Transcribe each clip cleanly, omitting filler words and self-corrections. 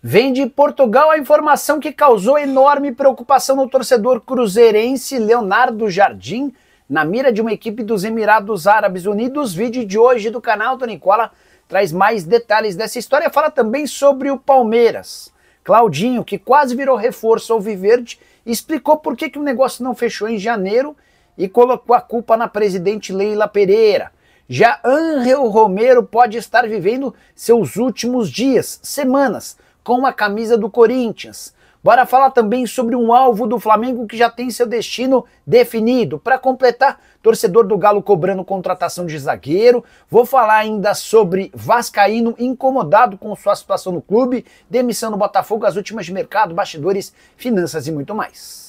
Vem de Portugal a informação que causou enorme preocupação no torcedor cruzeirense Leonardo Jardim, na mira de uma equipe dos Emirados Árabes Unidos. Vídeo de hoje do canal do Nicola traz mais detalhes dessa história. Fala também sobre o Palmeiras. Claudinho, que quase virou reforço alviverde, explicou por que o negócio não fechou em janeiro e colocou a culpa na presidente Leila Pereira. Já Ángel Romero pode estar vivendo seus últimos dias, semanas, com a camisa do Corinthians. Bora falar também sobre um alvo do Flamengo que já tem seu destino definido. Para completar, torcedor do Galo cobrando contratação de zagueiro. Vou falar ainda sobre vascaíno incomodado com sua situação no clube, demissão no Botafogo, as últimas de mercado, bastidores, finanças e muito mais.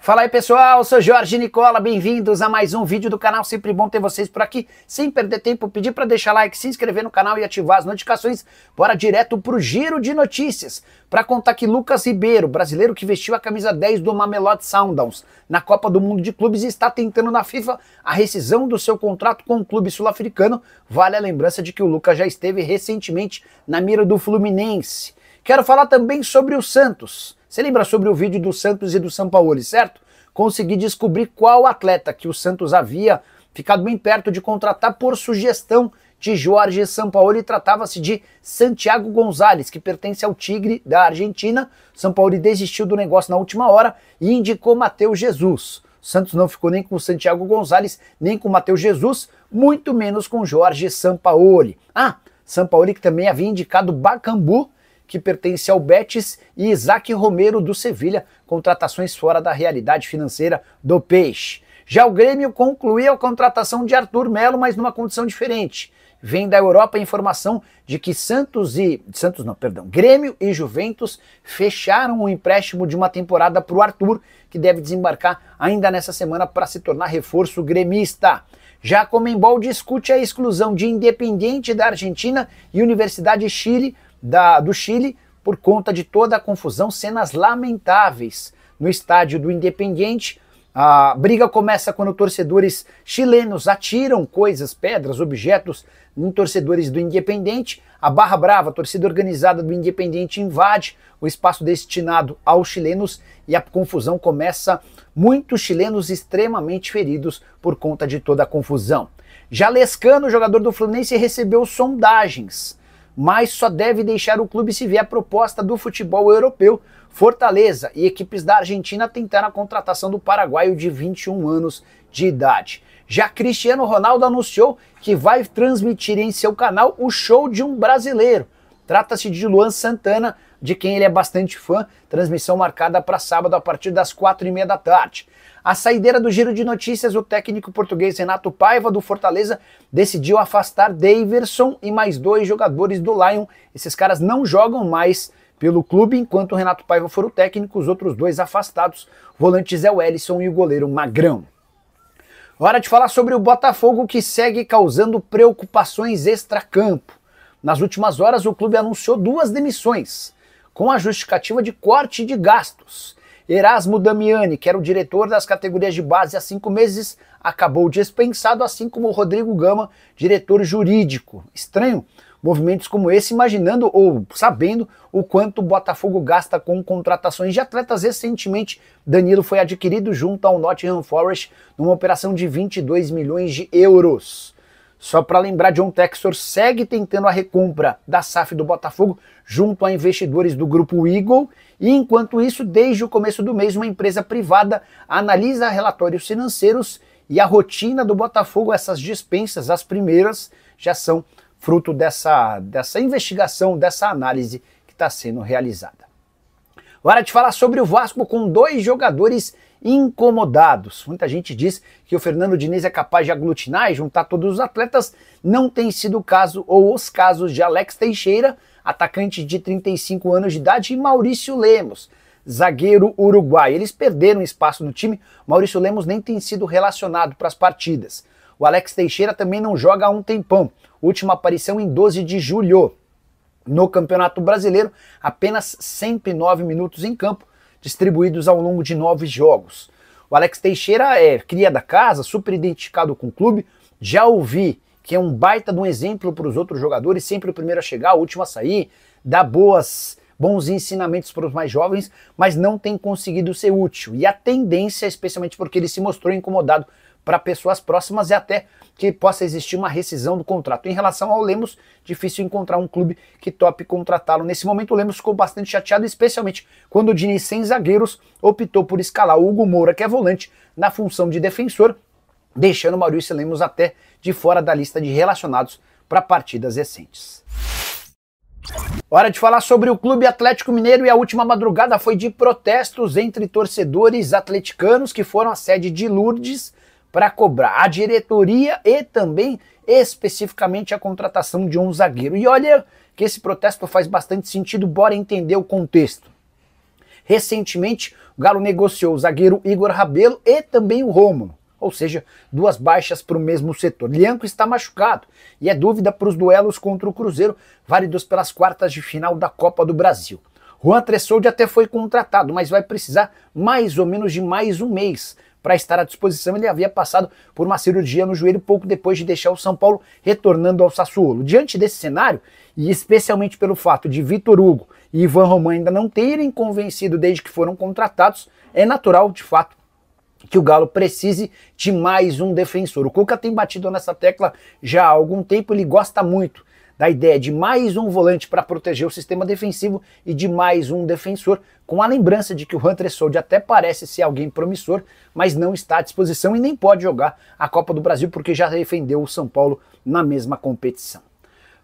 Fala aí pessoal, eu sou Jorge Nicola, bem-vindos a mais um vídeo do canal, sempre bom ter vocês por aqui. Sem perder tempo, pedir para deixar like, se inscrever no canal e ativar as notificações. Bora direto pro giro de notícias, para contar que Lucas Ribeiro, brasileiro que vestiu a camisa 10 do Mamelodi Sundowns na Copa do Mundo de Clubes, está tentando na FIFA a rescisão do seu contrato com o clube sul-africano. Vale a lembrança de que o Lucas já esteve recentemente na mira do Fluminense. Quero falar também sobre o Santos. Você lembra sobre o vídeo do Santos e do Sampaoli, certo? Consegui descobrir qual atleta que o Santos havia ficado bem perto de contratar por sugestão de Jorge Sampaoli. Tratava-se de Santiago Gonzalez, que pertence ao Tigre da Argentina. Sampaoli desistiu do negócio na última hora e indicou Matheus Jesus. O Santos não ficou nem com o Santiago Gonzalez, nem com o Matheus Jesus, muito menos com Jorge Sampaoli. Sampaoli que também havia indicado Bakambu, que pertence ao Betis, e Isaac Romero do Sevilha, contratações fora da realidade financeira do Peixe. Já o Grêmio concluiu a contratação de Arthur Melo, mas numa condição diferente. Vem da Europa a informação de que Grêmio e Juventus fecharam um empréstimo de uma temporada para o Arthur, que deve desembarcar ainda nessa semana para se tornar reforço gremista. Já a Conmebol discute a exclusão de Independiente da Argentina e Universidade do Chile por conta de toda a confusão, cenas lamentáveis no estádio do Independiente. A briga começa quando torcedores chilenos atiram coisas, pedras, objetos em torcedores do Independiente. A Barra Brava, a torcida organizada do Independiente, invade o espaço destinado aos chilenos e a confusão começa. Muitos chilenos extremamente feridos por conta de toda a confusão. Já Lescano, jogador do Fluminense, recebeu sondagens, mas só deve deixar o clube se vier a proposta do futebol europeu. Fortaleza e equipes da Argentina tentaram a contratação do paraguaio de 21 anos de idade. Já Cristiano Ronaldo anunciou que vai transmitir em seu canal o show de um brasileiro. Trata-se de Luan Santana, de quem ele é bastante fã. Transmissão marcada para sábado a partir das 4h30 da tarde. A saideira do giro de notícias, o técnico português Renato Paiva, do Fortaleza, decidiu afastar Daverson e mais 2 jogadores do Lyon. Esses caras não jogam mais pelo clube, enquanto o Renato Paiva for o técnico. Os outros 2 afastados, volantes é o Ellison e o goleiro Magrão. Hora de falar sobre o Botafogo, que segue causando preocupações extracampo. Nas últimas horas, o clube anunciou 2 demissões, com a justificativa de corte de gastos. Erasmo Damiani, que era o diretor das categorias de base há 5 meses, acabou dispensado, assim como o Rodrigo Gama, diretor jurídico. Estranho movimentos como esse, imaginando ou sabendo o quanto o Botafogo gasta com contratações de atletas. Recentemente, Danilo foi adquirido junto ao Nottingham Forest numa operação de 22 milhões de euros. Só para lembrar, John Textor segue tentando a recompra da SAF do Botafogo junto a investidores do grupo Eagle, e enquanto isso, desde o começo do mês, uma empresa privada analisa relatórios financeiros e a rotina do Botafogo. Essas dispensas, as primeiras, já são fruto dessa investigação, dessa análise que está sendo realizada. Hora de falar sobre o Vasco, com 2 jogadores incomodados. Muita gente diz que o Fernando Diniz é capaz de aglutinar e juntar todos os atletas. Não tem sido o caso, ou os casos, de Alex Teixeira, atacante de 35 anos de idade, e Maurício Lemos, zagueiro uruguaio. Eles perderam espaço no time. Maurício Lemos nem tem sido relacionado para as partidas. O Alex Teixeira também não joga há um tempão. Última aparição em 12 de julho. No Campeonato Brasileiro, apenas 109 minutos em campo, distribuídos ao longo de 9 jogos. O Alex Teixeira é cria da casa, super identificado com o clube, já ouvi que é um baita de um exemplo para os outros jogadores, sempre o primeiro a chegar, o último a sair, dá bons ensinamentos para os mais jovens, mas não tem conseguido ser útil. E a tendência, especialmente porque ele se mostrou incomodado para pessoas próximas, é até que possa existir uma rescisão do contrato. Em relação ao Lemos, difícil encontrar um clube que tope contratá-lo. Nesse momento o Lemos ficou bastante chateado, especialmente quando o Diniz, sem zagueiros, optou por escalar o Hugo Moura, que é volante, na função de defensor, deixando o Maurício Lemos até de fora da lista de relacionados para partidas recentes. Hora de falar sobre o Clube Atlético Mineiro, e a última madrugada foi de protestos entre torcedores atleticanos que foram à sede de Lourdes para cobrar a diretoria e também especificamente a contratação de um zagueiro. E olha que esse protesto faz bastante sentido, bora entender o contexto. Recentemente, o Galo negociou o zagueiro Igor Rabelo e também o Rômulo, ou seja, duas baixas para o mesmo setor. Lianco está machucado e é dúvida para os duelos contra o Cruzeiro, válidos pelas quartas de final da Copa do Brasil. Juan Tressoldi até foi contratado, mas vai precisar mais ou menos de mais um mês para estar à disposição. Ele havia passado por uma cirurgia no joelho pouco depois de deixar o São Paulo, retornando ao Sassuolo. Diante desse cenário, e especialmente pelo fato de Vitor Hugo e Ivan Roman ainda não terem convencido desde que foram contratados, é natural, de fato, que o Galo precise de mais um defensor. O Cuca tem batido nessa tecla já há algum tempo, ele gosta muito da ideia de mais um volante para proteger o sistema defensivo e de mais um defensor, com a lembrança de que o Juan Tressoldi até parece ser alguém promissor, mas não está à disposição e nem pode jogar a Copa do Brasil porque já defendeu o São Paulo na mesma competição.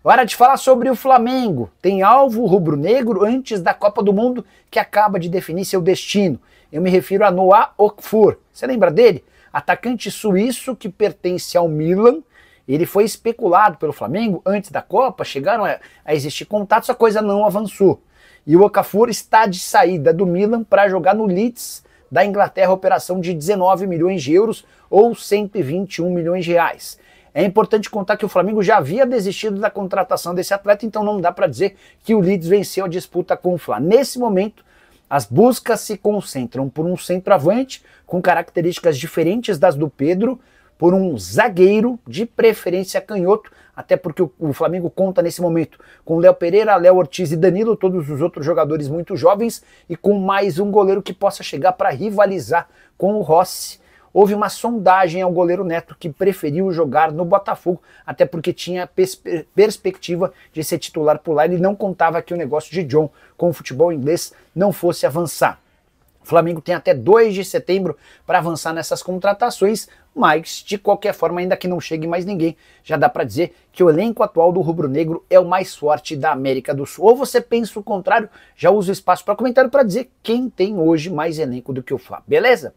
Hora de falar sobre o Flamengo. Tem alvo rubro-negro antes da Copa do Mundo que acaba de definir seu destino. Eu me refiro a Noah Okafor. Você lembra dele? Atacante suíço que pertence ao Milan. Ele foi especulado pelo Flamengo antes da Copa, chegaram a existir contatos, a coisa não avançou. E o Okafor está de saída do Milan para jogar no Leeds da Inglaterra, operação de 19 milhões de euros ou 121 milhões de reais. É importante contar que o Flamengo já havia desistido da contratação desse atleta, então não dá para dizer que o Leeds venceu a disputa com o Fla. Nesse momento, as buscas se concentram por um centroavante com características diferentes das do Pedro, por um zagueiro, de preferência canhoto, até porque o Flamengo conta nesse momento com Léo Pereira, Léo Ortiz e Danilo, todos os outros jogadores muito jovens, e com mais um goleiro que possa chegar para rivalizar com o Rossi. Houve uma sondagem ao goleiro Neto, que preferiu jogar no Botafogo, até porque tinha perspectiva de ser titular por lá. Ele não contava que o negócio de John com o futebol inglês não fosse avançar. O Flamengo tem até 2 de setembro para avançar nessas contratações, mas de qualquer forma, ainda que não chegue mais ninguém, já dá para dizer que o elenco atual do rubro-negro é o mais forte da América do Sul. Ou você pensa o contrário, já usa o espaço para comentário para dizer quem tem hoje mais elenco do que o Flamengo, beleza?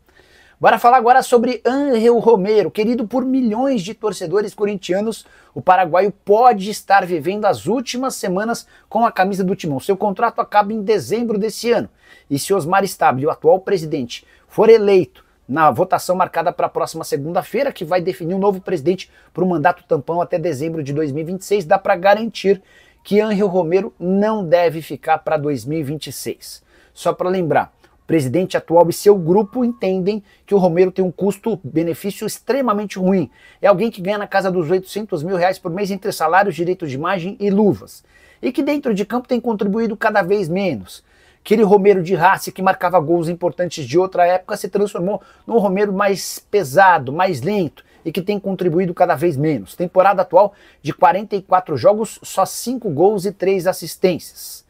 Bora falar agora sobre Ángel Romero, querido por milhões de torcedores corintianos. O paraguaio pode estar vivendo as últimas semanas com a camisa do Timão. Seu contrato acaba em dezembro desse ano. E se Osmar Stabile, o atual presidente, for eleito na votação marcada para a próxima segunda-feira, que vai definir um novo presidente para o mandato tampão até dezembro de 2026, dá para garantir que Ángel Romero não deve ficar para 2026. Só para lembrar, o presidente atual e seu grupo entendem que o Romero tem um custo-benefício extremamente ruim. É alguém que ganha na casa dos 800 mil reais por mês entre salários, direitos de imagem e luvas. E que dentro de campo tem contribuído cada vez menos. Aquele Romero de raça que marcava gols importantes de outra época se transformou num Romero mais pesado, mais lento e que tem contribuído cada vez menos. Temporada atual de 44 jogos, só 5 gols e 3 assistências.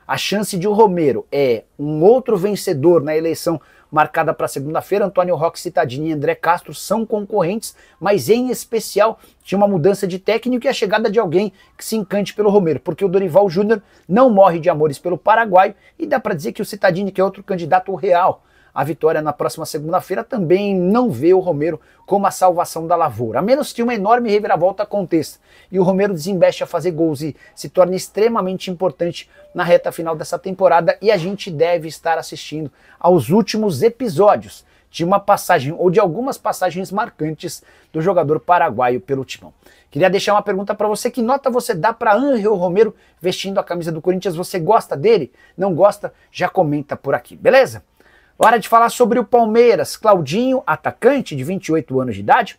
A chance de o Romero é um outro vencedor na eleição marcada para segunda-feira. Antônio Roque Cittadini e André Castro são concorrentes, mas em especial de uma mudança de técnico e a chegada de alguém que se encante pelo Romero, porque o Dorival Júnior não morre de amores pelo paraguaio e dá para dizer que o Cittadini, que é outro candidato real à vitória na próxima segunda-feira, também não vê o Romero como a salvação da lavoura, a menos que uma enorme reviravolta aconteça e o Romero desembeste a fazer gols e se torne extremamente importante na reta final dessa temporada, e a gente deve estar assistindo aos últimos episódios de uma passagem ou de algumas passagens marcantes do jogador paraguaio pelo Timão. Queria deixar uma pergunta para você: que nota você dá para Ángel Romero vestindo a camisa do Corinthians? Você gosta dele? Não gosta? Já comenta por aqui, beleza? Hora de falar sobre o Palmeiras. Claudinho, atacante de 28 anos de idade,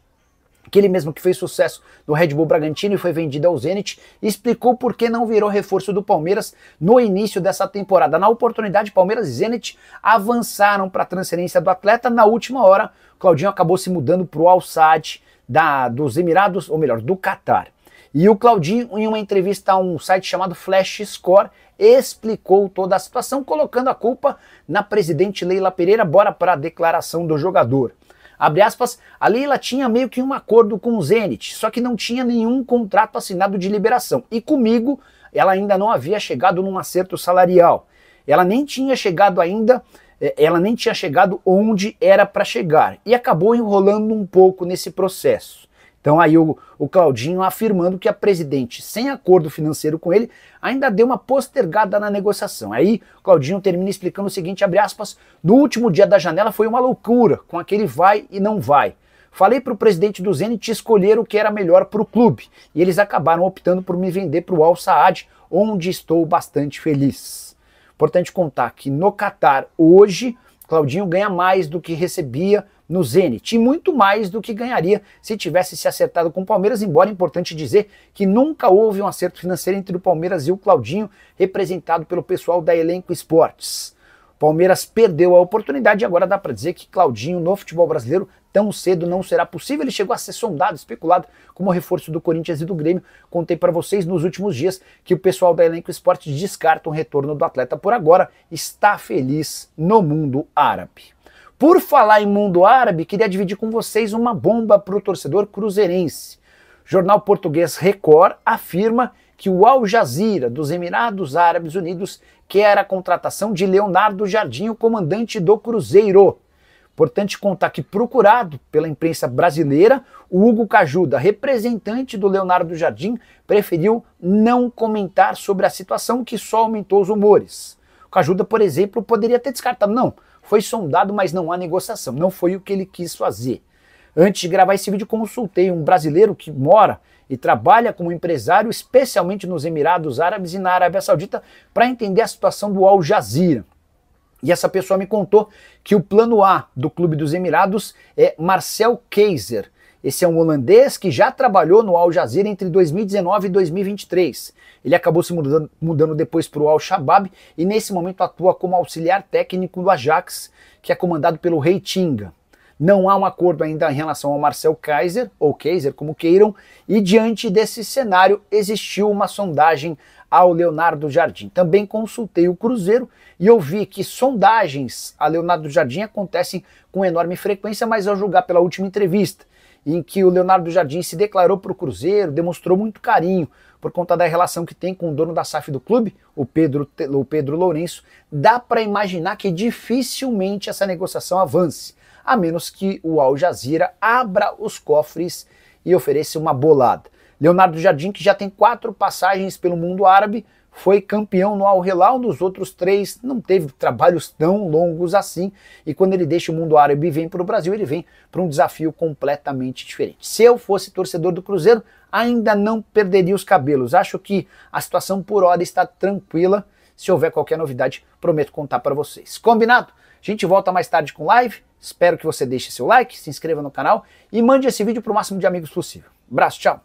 aquele mesmo que fez sucesso no Red Bull Bragantino e foi vendido ao Zenit, explicou por que não virou reforço do Palmeiras no início dessa temporada. Na oportunidade, Palmeiras e Zenit avançaram para a transferência do atleta. Na última hora, Claudinho acabou se mudando para o Al Sadd dos Emirados, ou melhor, do Catar. E o Claudinho, em uma entrevista a um site chamado Flash Score, explicou toda a situação, colocando a culpa na presidente Leila Pereira. Bora para a declaração do jogador. Abre aspas, a Leila tinha meio que um acordo com o Zenit, só que não tinha nenhum contrato assinado de liberação. E comigo, ela ainda não havia chegado num acerto salarial. Ela nem tinha chegado onde era para chegar. E acabou enrolando um pouco nesse processo. Então aí o Claudinho afirmando que a presidente, sem acordo financeiro com ele, ainda deu uma postergada na negociação. Aí o Claudinho termina explicando o seguinte, abre aspas, no último dia da janela foi uma loucura, com aquele vai e não vai. Falei para o presidente do Zenit escolher o que era melhor para o clube, e eles acabaram optando por me vender para o Al Sadd, onde estou bastante feliz. Importante contar que no Catar, hoje, Claudinho ganha mais do que recebia no Zenit, e muito mais do que ganharia se tivesse se acertado com o Palmeiras, embora é importante dizer que nunca houve um acerto financeiro entre o Palmeiras e o Claudinho, representado pelo pessoal da Elenco Esportes. O Palmeiras perdeu a oportunidade e agora dá para dizer que Claudinho no futebol brasileiro tão cedo não será possível. Ele chegou a ser sondado, especulado como reforço do Corinthians e do Grêmio. Contei para vocês nos últimos dias que o pessoal da Elenco Esportes descarta um retorno do atleta por agora, está feliz no mundo árabe. Por falar em mundo árabe, queria dividir com vocês uma bomba para o torcedor cruzeirense. O jornal português Record afirma que o Al Jazeera dos Emirados Árabes Unidos quer a contratação de Leonardo Jardim, o comandante do Cruzeiro. Importante contar que, procurado pela imprensa brasileira, o Hugo Cajuda, representante do Leonardo Jardim, preferiu não comentar sobre a situação, que só aumentou os rumores. O Cajuda, por exemplo, poderia ter descartado, não, foi sondado, mas não há negociação, não foi o que ele quis fazer. Antes de gravar esse vídeo, consultei um brasileiro que mora e trabalha como empresário, especialmente nos Emirados Árabes e na Arábia Saudita, para entender a situação do Al Jazeera. E essa pessoa me contou que o plano A do Clube dos Emirados é Marcel Keizer. Esse é um holandês que já trabalhou no Al Jazeera entre 2019 e 2023. Ele acabou se mudando depois para o Al Shabab e nesse momento atua como auxiliar técnico do Ajax, que é comandado pelo Rei Tinga. Não há um acordo ainda em relação ao Marcel Keizer, ou Keizer, como queiram, e diante desse cenário existiu uma sondagem ao Leonardo Jardim. Também consultei o Cruzeiro e ouvi que sondagens a Leonardo Jardim acontecem com enorme frequência, mas ao julgar pela última entrevista, em que o Leonardo Jardim se declarou para o Cruzeiro, demonstrou muito carinho por conta da relação que tem com o dono da SAF do clube, o Pedro Lourenço, dá para imaginar que dificilmente essa negociação avance, a menos que o Al Jazeera abra os cofres e ofereça uma bolada. Leonardo Jardim, que já tem 4 passagens pelo mundo árabe, foi campeão no Al Hilal, nos outros 3 não teve trabalhos tão longos assim, e quando ele deixa o mundo árabe e vem para o Brasil, ele vem para um desafio completamente diferente. Se eu fosse torcedor do Cruzeiro, ainda não perderia os cabelos. Acho que a situação por hora está tranquila. Se houver qualquer novidade, prometo contar para vocês. Combinado? A gente volta mais tarde com live. Espero que você deixe seu like, se inscreva no canal e mande esse vídeo para o máximo de amigos possível. Abraço, tchau!